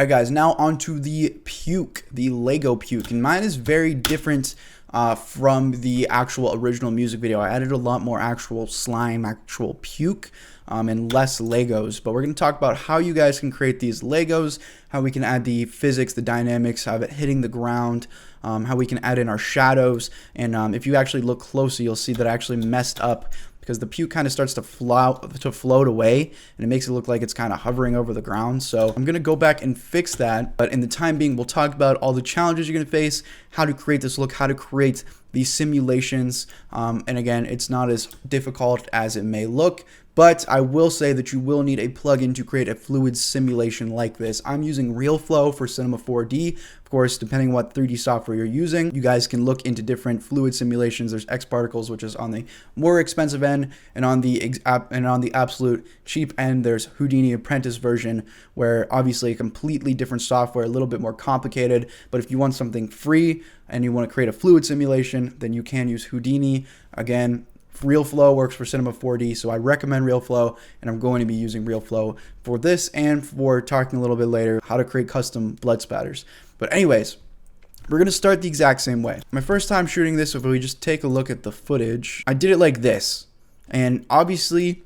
Alright guys, now onto the PUKE, the Lego PUKE, and mine is very different from the actual original music video. I added a lot more actual slime, actual puke, and less Legos. But we're going to talk about how you guys can create these Legos, how we can add the physics, the dynamics, have it hitting the ground, how we can add in our shadows, and if you actually look closely, you'll see that I actually messed up because the puke kind of starts to float away, and it makes it look like it's kind of hovering over the ground. So I'm going to go back and fix that. But in the time being, we'll talk about all the challenges you're going to face, how to create this look, how to create these simulations. And again, it's not as difficult as it may look, but I will say that you will need a plugin to create a fluid simulation like this. I'm using RealFlow for Cinema 4D. Of course, depending on what 3D software you're using, you guys can look into different fluid simulations. There's X Particles, which is on the more expensive end, and on the absolute cheap end, there's Houdini Apprentice version, where obviously a completely different software, a little bit more complicated. But if you want something free and you want to create a fluid simulation, then you can use Houdini. Again, RealFlow works for Cinema 4D, so I recommend RealFlow, and I'm going to be using RealFlow for this and for talking a little bit later how to create custom blood spatters. But anyways, we're going to start the exact same way. My first time shooting this, if we just take a look at the footage, I did it like this, and obviously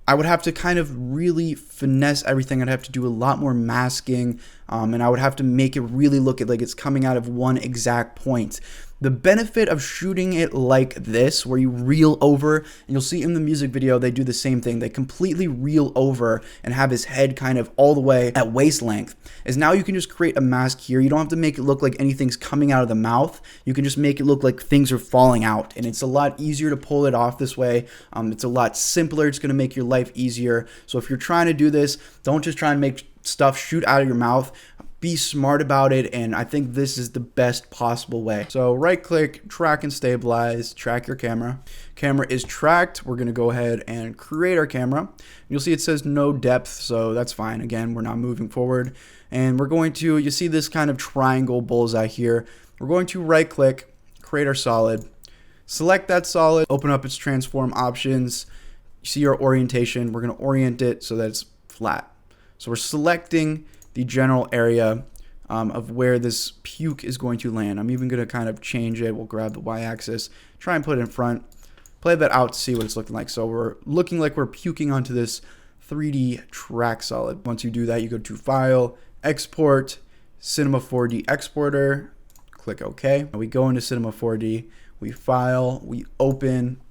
I would have to kind of really finesse everything. I'd have to do a lot more masking, and I would have to make it really look like it's coming out of one exact point. The benefit of shooting it like this, where you reel over, and you'll see in the music video, they do the same thing. They completely reel over and have his head kind of all the way at waist length, is now you can just create a mask here. You don't have to make it look like anything's coming out of the mouth. You can just make it look like things are falling out, and it's a lot easier to pull it off this way. It's a lot simpler. It's going to make your life easier. So if you're trying to do this, don't just try and make stuff shoot out of your mouth. Be smart about it, and I think this is the best possible way. So right click, track and stabilize, track your camera. Camera is tracked. We're gonna go ahead and create our camera. You'll see it says no depth, so that's fine. Again, we're not moving forward. And we're going to, you see this kind of triangle bullseye here. We're going to right click, create our solid, select that solid, open up its transform options. You see our orientation. We're gonna orient it so that it's flat. So we're selecting the general area of where this puke is going to land. I'm even going to kind of change it. We'll grab the y-axis, try and put it in front, play that out to see what it's looking like. So we're looking like we're puking onto this 3D track solid. Once you do that, you go to File, Export, Cinema 4D Exporter, click OK. And we go into Cinema 4D, we file, we open,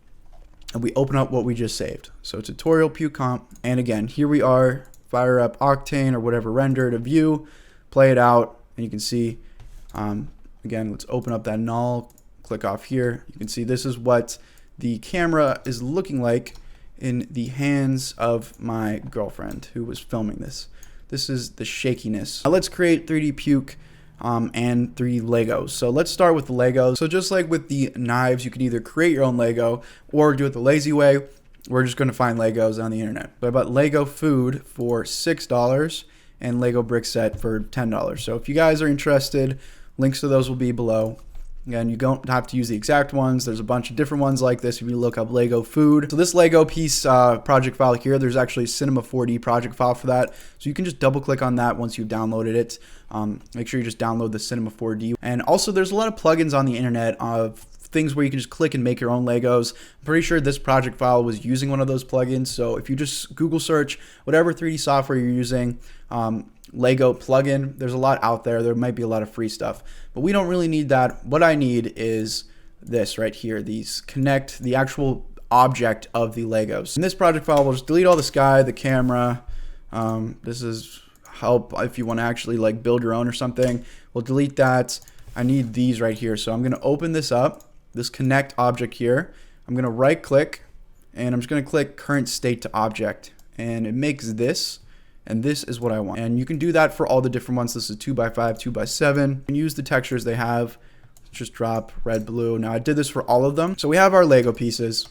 and we open up what we just saved. So tutorial puke comp, and again, here we are. Fire up Octane or whatever render to view, play it out, and you can see, again, let's open up that null, click off here. You can see this is what the camera is looking like in the hands of my girlfriend who was filming this. This is the shakiness. Now let's create 3D puke and 3D Legos. So let's start with the Legos. So just like with the knives, you can either create your own Lego or do it the lazy way. We're just going to find Legos on the internet. But I bought Lego food for $6 and Lego brick set for $10. So if you guys are interested, links to those will be below. Again, you don't have to use the exact ones. There's a bunch of different ones like this if you look up Lego food. So this Lego piece project file here, there's actually a Cinema 4D project file for that. So you can just double click on that once you've downloaded it. Make sure you just download the Cinema 4D. And also there's a lot of plugins on the internet of things where you can just click and make your own Legos. I'm pretty sure this project file was using one of those plugins. So if you just Google search whatever 3D software you're using, Lego plugin, there's a lot out there. There might be a lot of free stuff, but we don't really need that. What I need is this right here, these connect the actual object of the Legos. In this project file, we'll just delete all the sky, the camera. This is help if you want to actually like build your own or something. We'll delete that. I need these right here. So I'm going to open this up. This connect object here. I'm going to right click and I'm just going to click current state to object, and it makes this, and this is what I want. And you can do that for all the different ones. This is 2x5, 2x7. You can use the textures they have. Just drop red, blue. Now I did this for all of them. So we have our Lego pieces,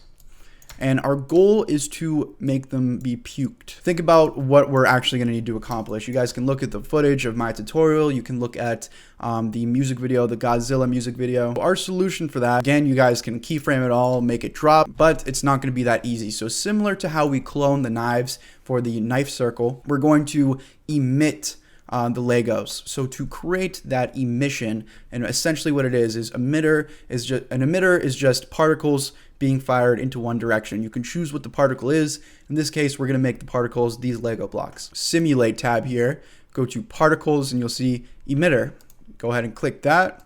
and our goal is to make them be puked. Think about what we're actually going to need to accomplish. You guys can look at the footage of my tutorial. You can look at the music video, the Godzilla music video. Our solution for that, again, you guys can keyframe it all, make it drop, but it's not going to be that easy. So similar to how we clone the knives for the knife circle, we're going to emit the Legos. So to create that emission, and essentially what it is an emitter is just particles being fired into one direction. You can choose what the particle is. In this case, we're going to make the particles these Lego blocks. Simulate tab here, go to particles, and you'll see emitter. Go ahead and click that.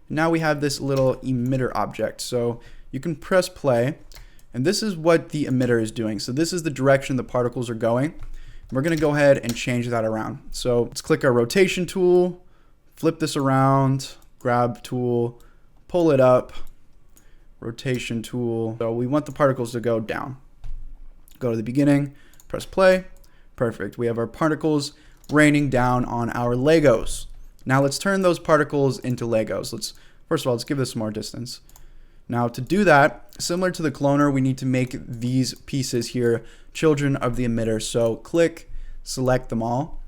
Now we have this little emitter object. So you can press play, and this is what the emitter is doing. So this is the direction the particles are going. We're going to go ahead and change that around. So let's click our rotation tool, flip this around, grab tool, pull it up, rotation tool. So we want the particles to go down. Go to the beginning, press play. Perfect. We have our particles raining down on our Legos. Now let's turn those particles into Legos. First of all, let's give this some more distance. Now to do that, similar to the cloner, we need to make these pieces here children of the emitter. So click, select them all,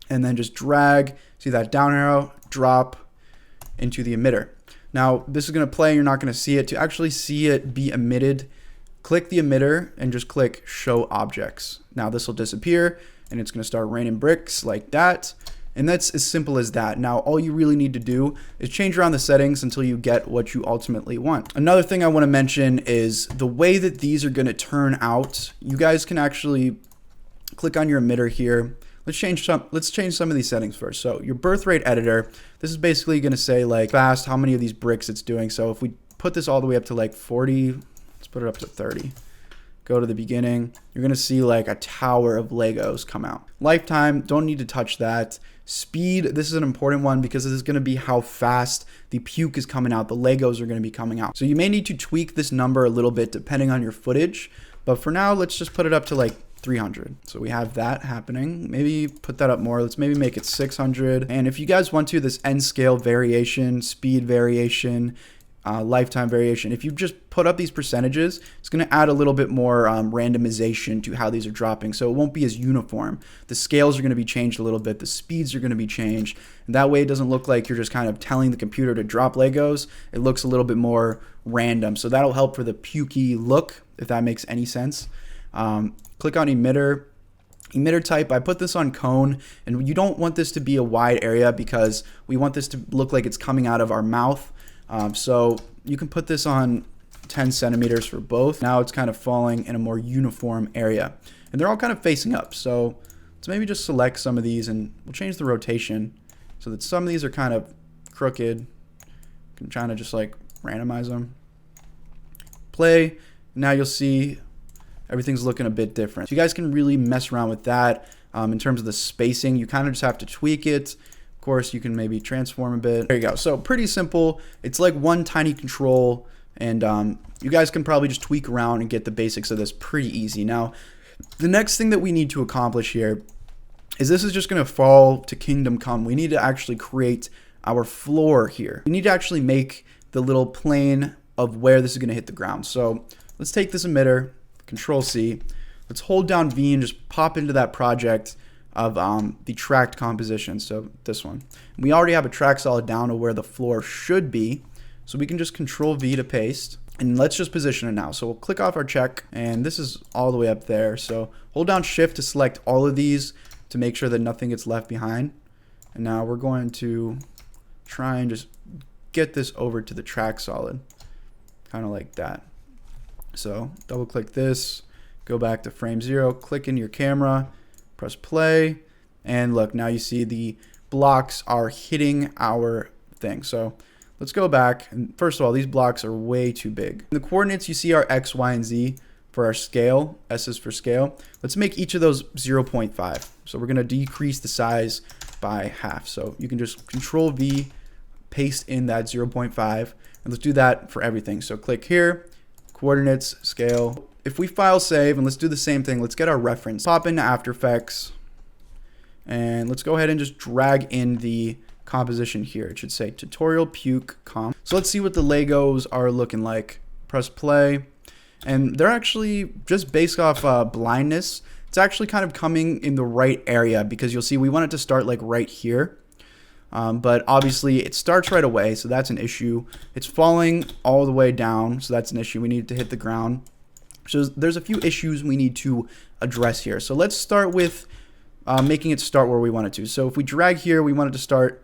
and then just drag, see that down arrow, drop into the emitter. Now this is going to play, you're not going to see it. To actually see it be emitted, click the emitter and just click show objects. Now this will disappear and it's going to start raining bricks like that. And that's as simple as that. Now, all you really need to do is change around the settings until you get what you ultimately want. Another thing I want to mention is the way that these are going to turn out. You guys can actually click on your emitter here. Let's change some of these settings first. So your birth rate editor, this is basically going to say like fast how many of these bricks it's doing. So if we put this all the way up to like 40, let's put it up to 30. Go to the beginning, you're going to see like a tower of Legos come out. Lifetime, don't need to touch that. Speed, this is an important one because this is going to be how fast the puke is coming out. The Legos are going to be coming out. So you may need to tweak this number a little bit depending on your footage. But for now, let's just put it up to like 300. So we have that happening. Maybe put that up more. Let's maybe make it 600. And if you guys want to, this end scale variation, speed variation, lifetime variation, if you just put up these percentages, it's going to add a little bit more randomization to how these are dropping, so it won't be as uniform. The scales are going to be changed a little bit, the speeds are going to be changed, and that way it doesn't look like you're just kind of telling the computer to drop Legos. It looks a little bit more random, so that'll help for the pukey look, if that makes any sense. Click on emitter type. I put this on cone, and you don't want this to be a wide area because we want this to look like it's coming out of our mouth. So you can put this on 10 centimeters for both. Now it's kind of falling in a more uniform area, and they're all kind of facing up. So let's maybe just select some of these, and we'll change the rotation so that some of these are kind of crooked. I'm trying to just like randomize them. Play. Now you'll see everything's looking a bit different. So you guys can really mess around with that. In terms of the spacing, you kind of just have to tweak it. Of course, you can maybe transform a bit. There you go. So pretty simple. It's like one tiny control, and you guys can probably just tweak around and get the basics of this pretty easy. Now, the next thing that we need to accomplish here is this is just going to fall to kingdom come. We need to actually create our floor here. We need to actually make the little plane of where this is going to hit the ground. So let's take this emitter, Control C. Let's hold down V and just pop into that project of the tracked composition. So this one, we already have a track solid down to where the floor should be, so we can just Control V to paste, and let's just position it now. So we'll click off our check, and this is all the way up there, so hold down Shift to select all of these to make sure that nothing gets left behind. And now we're going to try and just get this over to the track solid, kind of like that. So double click this, go back to frame 0, click in your camera, press play, and look, now you see the blocks are hitting our thing. So let's go back, and first of all, these blocks are way too big. In the coordinates, you see our X, Y, and Z for our scale. S is for scale. Let's make each of those 0.5. So we're going to decrease the size by half. So you can just Control V, paste in that 0.5, and let's do that for everything. So click here, coordinates, scale. If we file save, and let's do the same thing, let's get our reference. Pop into After Effects, and let's go ahead and just drag in the composition here. It should say tutorial puke comp. So let's see what the Legos are looking like. Press play, and they're actually just based off blindness. It's actually kind of coming in the right area because you'll see we want it to start like right here. But obviously it starts right away, so that's an issue. It's falling all the way down, so that's an issue. We need to hit the ground. So there's a few issues we need to address here. So let's start with making it start where we want it to. So if we drag here, we want it to start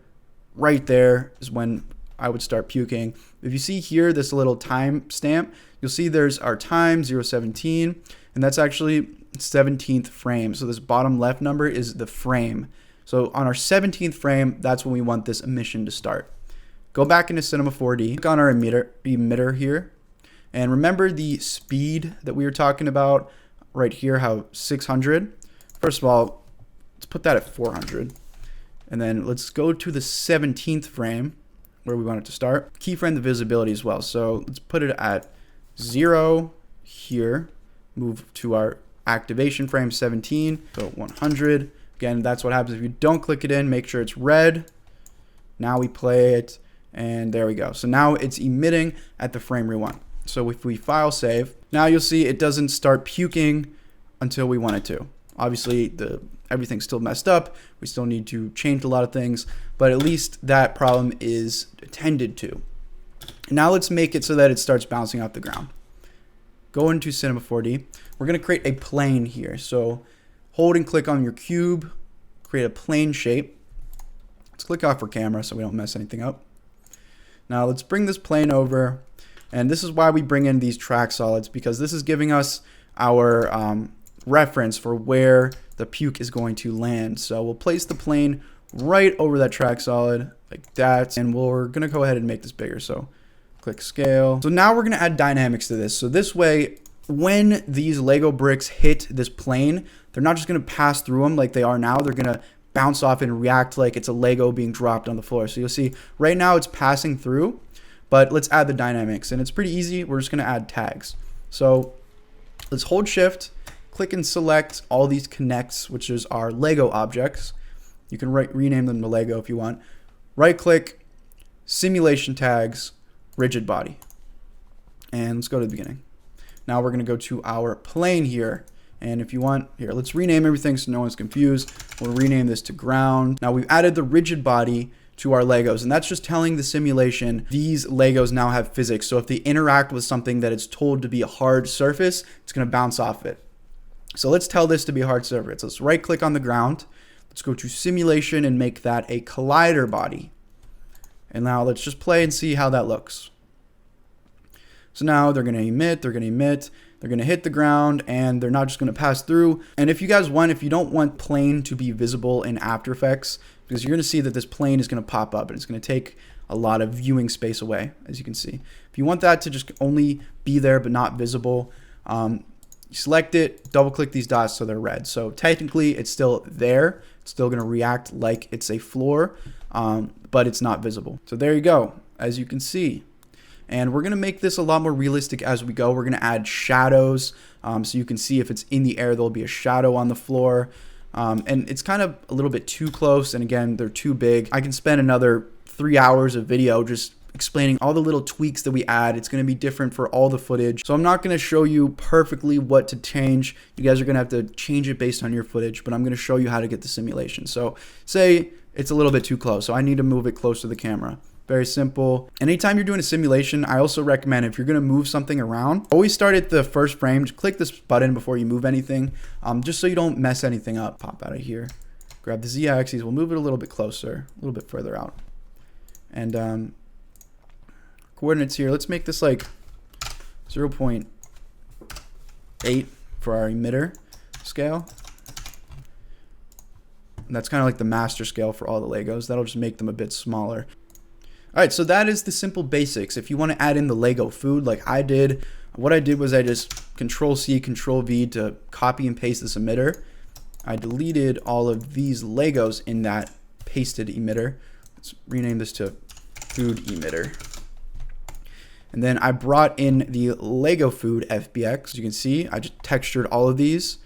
right there is when I would start puking. If you see here this little time stamp, you'll see there's our time 017, and that's actually 17th frame. So this bottom left number is the frame. So on our 17th frame, that's when we want this emission to start. Go back into Cinema 4D, click on our emitter here, and remember the speed that we were talking about right here, how 600. First of all, let's put that at 400. And then let's go to the 17th frame where we want it to start. Keyframe the visibility as well. So let's put it at 0 here. Move to our activation frame 17. So 100. Again, that's what happens if you don't click it in. Make sure it's red. Now we play it. And there we go. So now it's emitting at the frame we want. So if we file save, now you'll see it doesn't start puking until we want it to. Obviously, everything's still messed up. We still need to change a lot of things, but at least that problem is attended to. Now let's make it so that it starts bouncing off the ground. Go into Cinema 4D. We're going to create a plane here. So hold and click on your cube, create a plane shape. Let's click off our camera so we don't mess anything up. Now let's bring this plane over, and this is why we bring in these track solids, because this is giving us our reference for where the puke is going to land. So we'll place the plane right over that track solid like that, and we're gonna go ahead and make this bigger. So click scale. So now we're gonna add dynamics to this. So this way, when these Lego bricks hit this plane, they're not just gonna pass through them like they are now. They're gonna bounce off and react like it's a Lego being dropped on the floor. So you'll see right now it's passing through, but let's add the dynamics, and it's pretty easy. We're just gonna add tags. So let's hold shift, click and select all these connects, which is our Lego objects. You can rename them to Lego if you want. Right click, simulation tags, rigid body. And let's go to the beginning. Now we're gonna go to our plane here. And if you want, here, let's rename everything so no one's confused. We'll rename this to ground. Now we've added the rigid body to our Legos, and that's just telling the simulation these Legos now have physics. So if they interact with something that it's told to be a hard surface, it's gonna bounce off it. So let's tell this to be a hard surface. Let's right click on the ground. Let's go to simulation and make that a collider body. And now let's just play and see how that looks. So now they're gonna emit, they're gonna hit the ground, and they're not just gonna pass through. And if you guys want, if you don't want plane to be visible in After Effects, because you're gonna see that this plane is gonna pop up and it's gonna take a lot of viewing space away, as you can see. If you want that to just only be there but not visible, select it, double click these dots so they're red. So technically it's still there. It's still gonna react like it's a floor, but it's not visible. So there you go, as you can see. And we're gonna make this a lot more realistic as we go. We're gonna add shadows, so you can see if it's in the air, there'll be a shadow on the floor. And it's kind of a little bit too close, and again, they're too big. I can spend another 3 hours of video just explaining all the little tweaks that we add. It's going to be different for all the footage. So I'm not going to show you perfectly what to change. You guys are going to have to change it based on your footage, but I'm going to show you how to get the simulation. So say it's a little bit too close, so I need to move it close to the camera. Very simple. Anytime you're doing a simulation, I also recommend if you're going to move something around, always start at the first frame. Just click this button before you move anything, just so you don't mess anything up. Pop out of here. Grab the Z-axis. We'll move it a little bit closer, a little bit further out. And coordinates here, let's make this like 0.8 for our emitter scale. And that's kind of like the master scale for all the Legos. That'll just make them a bit smaller. All right, so that is the simple basics. If you want to add in the Lego food like I did, what I did was I just Control-C, Control-V to copy and paste this emitter. I deleted all of these Legos in that pasted emitter. Let's rename this to food emitter. And then I brought in the Lego food FBX. As you can see, I just textured all of these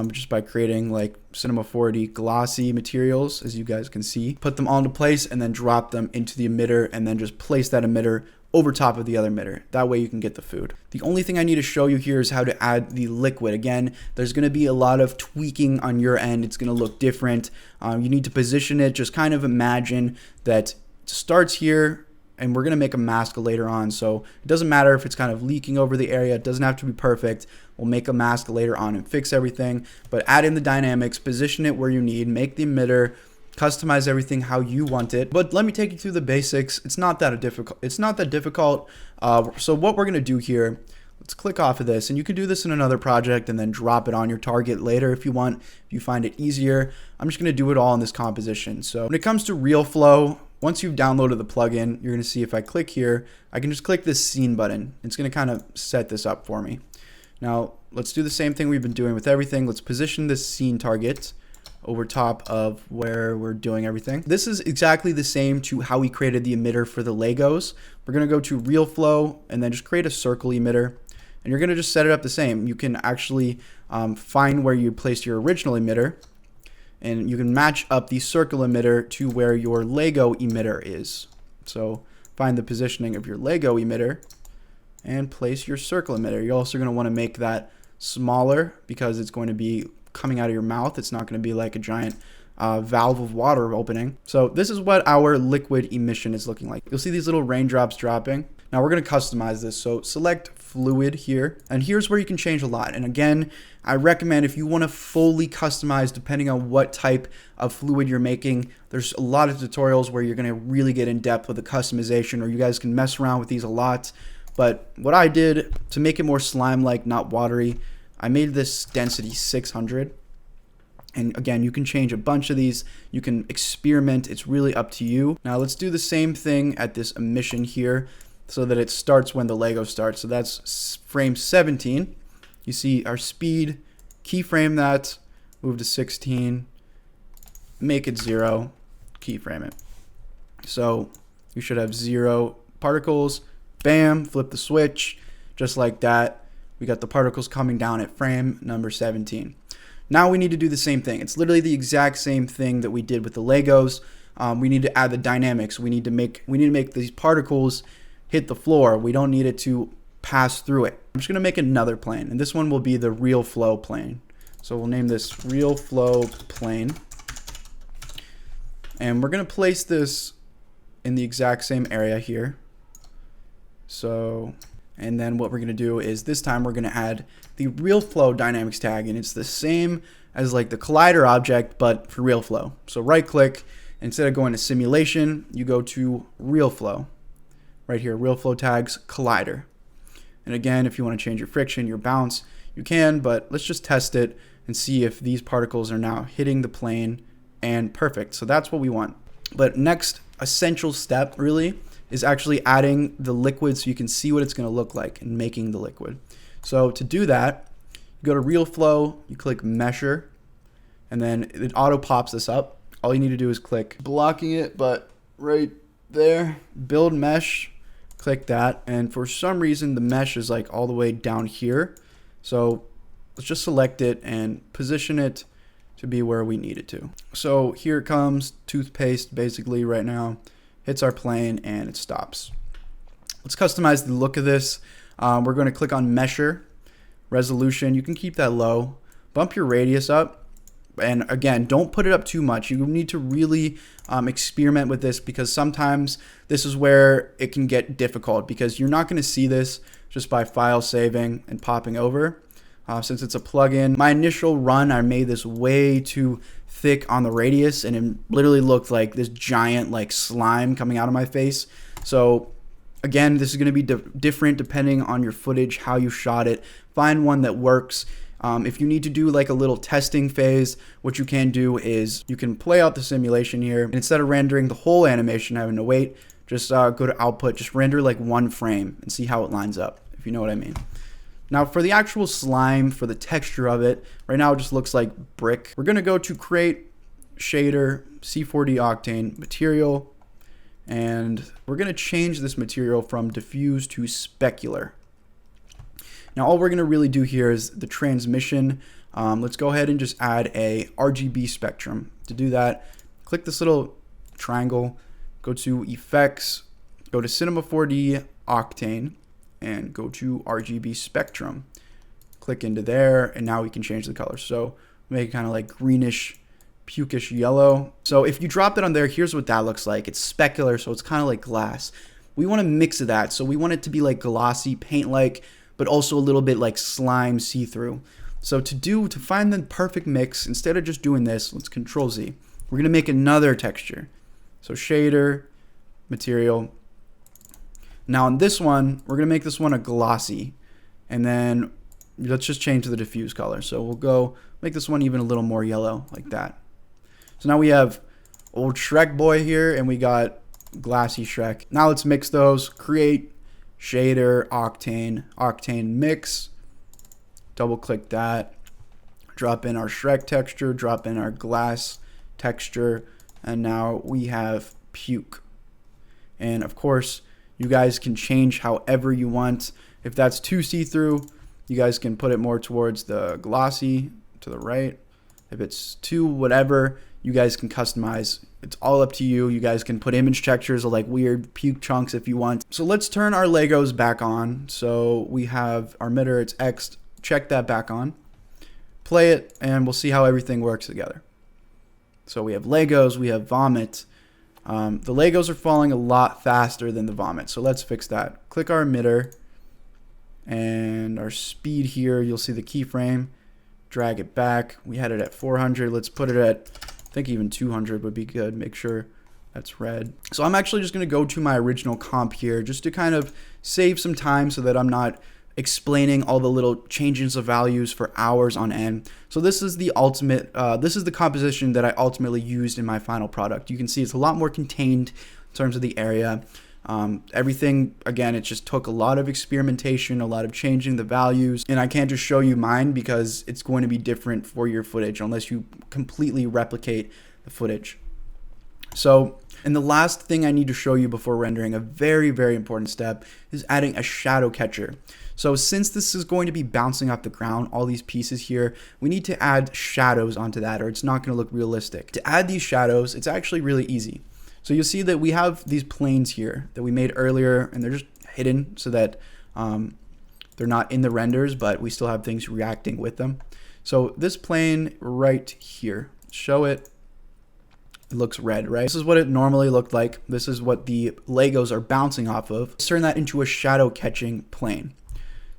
just by creating like Cinema 4D glossy materials, as you guys can see. Put them all into place and then drop them into the emitter, and then just place that emitter over top of the other emitter. That way you can get the food. The only thing I need to show you here is how to add the liquid. Again, there's gonna be a lot of tweaking on your end. It's gonna look different. You need to position it. Just kind of imagine that it starts here and we're going to make a mask later on. So it doesn't matter if it's kind of leaking over the area. It doesn't have to be perfect. We'll make a mask later on and fix everything, but add in the dynamics, position it where you need, make the emitter, customize everything how you want it. But let me take you through the basics. It's not that difficult. So what we're going to do here, let's click off of this, and you can do this in another project and then drop it on your target later if you want, if you find it easier. I'm just going to do it all in this composition. So when it comes to RealFlow, once you've downloaded the plugin, you're going to see if I click here, I can just click this scene button. It's going to kind of set this up for me. Now let's do the same thing we've been doing with everything. Let's position this scene target over top of where we're doing everything. This is exactly the same to how we created the emitter for the Legos. We're going to go to RealFlow and then just create a circle emitter. And you're going to just set it up the same. You can actually find where you placed your original emitter, and you can match up the circle emitter to where your Lego emitter is. So find the positioning of your Lego emitter and place your circle emitter. You're also going to want to make that smaller because it's going to be coming out of your mouth. It's not going to be like a giant valve of water opening. So this is what our liquid emission is looking like. You'll see these little raindrops dropping. Now we're going to customize this. So select fluid here, and here's where you can change a lot. And again, I recommend if you want to fully customize depending on what type of fluid you're making, there's a lot of tutorials where you're going to really get in depth with the customization, or you guys can mess around with these a lot. But what I did to make it more slime-like, not watery, I made this density 600. And again, you can change a bunch of these. You can experiment. It's really up to you. Now let's do the same thing at this emission here so that it starts when the Lego starts. So that's frame 17. You see our speed, keyframe that, move to 16, make it 0, keyframe it. So you should have 0 particles. Bam, flip the switch, just like that. We got the particles coming down at frame number 17. Now we need to do the same thing. It's literally the exact same thing that we did with the Legos. We need to add the dynamics. We need to make these particles hit the floor. We don't need it to pass through it. I'm just going to make another plane, and this one will be the RealFlow plane. So we'll name this RealFlow plane, and we're going to place this in the exact same area here. So, and then what we're going to do is this time we're going to add the RealFlow dynamics tag, and it's the same as like the collider object, but for RealFlow. So right click, instead of going to simulation, you go to RealFlow. Right here, RealFlow tags collider. And again, if you want to change your friction, your bounce, you can, but let's just test it and see if these particles are now hitting the plane, and perfect. So that's what we want. But next essential step really is actually adding the liquid so you can see what it's going to look like and making the liquid. So to do that, you go to RealFlow, you click Measure, and then it auto pops this up. All you need to do is click blocking it, but right there, build mesh, click that, and for some reason the mesh is like all the way down here. So let's just select it and position it to be where we need it to. So here it comes, toothpaste basically right now, hits our plane and it stops. Let's customize the look of this. We're going to click on Measure, Resolution. You can keep that low. Bump your radius up. And again, don't put it up too much. You need to really experiment with this, because sometimes this is where it can get difficult, because you're not going to see this just by file saving and popping over. Since it's a plugin, my initial run, I made this way too thick on the radius, and it literally looked like this giant like slime coming out of my face. So again, this is going to be different depending on your footage, how you shot it. Find one that works. If you need to do like a little testing phase, what you can do is you can play out the simulation here, and instead of rendering the whole animation, having to wait, just go to output, just render like one frame and see how it lines up, if you know what I mean. Now for the actual slime, for the texture of it, right now it just looks like brick. We're going to go to create shader, C4d Octane material, and we're going to change this material from diffuse to specular. Now all we're going to really do here is the transmission. Let's go ahead and just add a RGB spectrum. To do that, click this little triangle, go to Effects, go to Cinema 4D Octane, and go to RGB spectrum. Click into there, and now we can change the color. So make it kind of like greenish, pukish yellow. So if you drop it on there, here's what that looks like. It's specular, so it's kind of like glass. we want to mix of that. So we want it to be like glossy, paint-like, but also a little bit like slime see-through. So to find the perfect mix, instead of just doing this, let's Control Z. We're going to make another texture. So shader, material. Now on this one, we're going to make this one a glossy. And then let's just change the diffuse color. So we'll go make this one even a little more yellow, like that. So now we have old Shrek boy here, and we got glassy Shrek. Now let's mix those. Create, shader, Octane mix. Double click that. Drop in our Shrek texture, drop in our glass texture, and now we have PUKE. And of course, you guys can change however you want. If that's too see-through, you guys can put it more towards the glossy to the right. If it's too whatever, you guys can customize. It's all up to you. You guys can put image textures or like weird PUKE chunks if you want. So let's turn our Legos back on. So we have our emitter, it's X. Check that back on. Play it, and we'll see how everything works together. So we have Legos, we have vomit. The Legos are falling a lot faster than the vomit. So let's fix that. Click our emitter. And our speed here, you'll see the keyframe. Drag it back. We had it at 400. Let's put it at, I think even 200 would be good. Make sure that's red. So I'm actually just going to go to my original comp here just to kind of save some time so that I'm not explaining all the little changes of values for hours on end. So this is the ultimate, this is the composition that I ultimately used in my final product. You can see it's a lot more contained in terms of the area. Everything, again, it just took a lot of experimentation, a lot of changing the values, and I can't just show you mine because it's going to be different for your footage unless you completely replicate the footage. So, and the last thing I need to show you before rendering, a very, very important step, is adding a shadow catcher. So since this is going to be bouncing off the ground, all these pieces here, we need to add shadows onto that or it's not going to look realistic. To add these shadows, it's actually really easy. So you'll see that we have these planes here that we made earlier, and they're just hidden so that they're not in the renders, but we still have things reacting with them. So this plane right here, show it. It looks red, right? This is what it normally looked like. This is what the Legos are bouncing off of. Let's turn that into a shadow catching plane.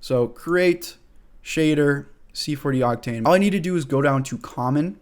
So create, shader, C4d Octane. All I need to do is go down to common,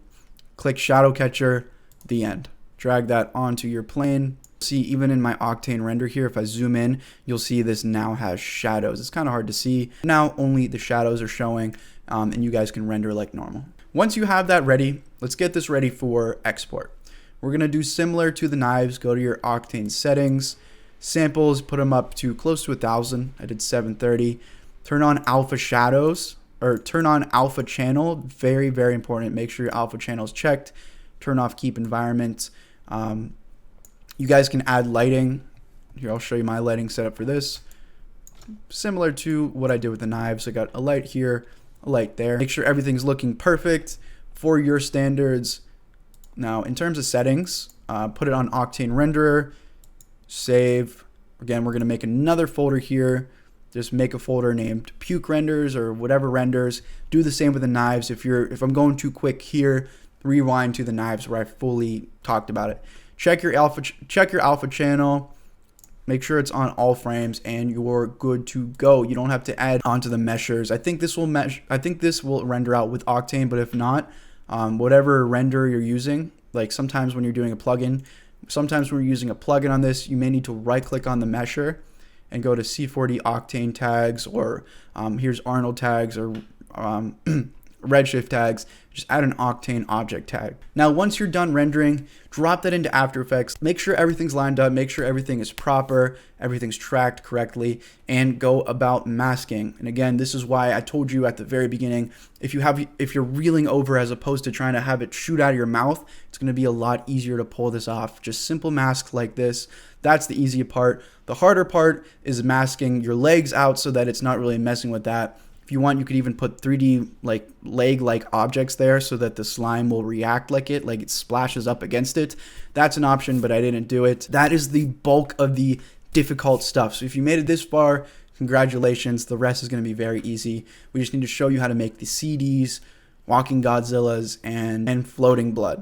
click shadow catcher, the end. Drag that onto your plane. See, even in my Octane render here, if I zoom in, you'll see this now has shadows. It's kind of hard to see. Now only the shadows are showing, and you guys can render like normal. Once you have that ready, let's get this ready for export. We're going to do similar to the knives. Go to your Octane settings, samples, put them up to close to 1,000. I did 730. Turn on alpha shadows, or turn on alpha channel. Very, very important. Make sure your alpha channel is checked. Turn off keep environment. You guys can add lighting. Here, I'll show you my lighting setup for this. Similar to what I did with the knives. I got a light here, a light there. Make sure everything's looking perfect for your standards. Now, in terms of settings, put it on Octane renderer, save. Again, we're gonna make another folder here. Just make a folder named PUKE renders or whatever renders. Do the same with the knives. If I'm going too quick here, rewind to the knives where I fully talked about it. Check your alpha channel. Make sure it's on all frames, and you're good to go. You don't have to add onto the meshers. I think this will render out with Octane, but if not, whatever render you're using, like sometimes when you're doing a plugin, sometimes when you're using a plugin on this, you may need to right-click on the mesher and go to C4d Octane tags, or here's Arnold tags, or Redshift tags. Just add an Octane object tag. Now, once you're done rendering, drop that into After Effects. Make sure everything's lined up. Make sure everything is proper, everything's tracked correctly, and go about masking. And again, this is why I told you at the very beginning, if you're reeling over as opposed to trying to have it shoot out of your mouth, it's going to be a lot easier to pull this off. Just simple masks like this. That's the easy part. The harder part is masking your legs out so that it's not really messing with that. If you want, you could even put 3D like leg-like objects there so that the slime will react like it splashes up against it. That's an option, but I didn't do it. That is the bulk of the difficult stuff. So if you made it this far, congratulations. The rest is going to be very easy. We just need to show you how to make the CDs, walking Godzillas, and floating blood.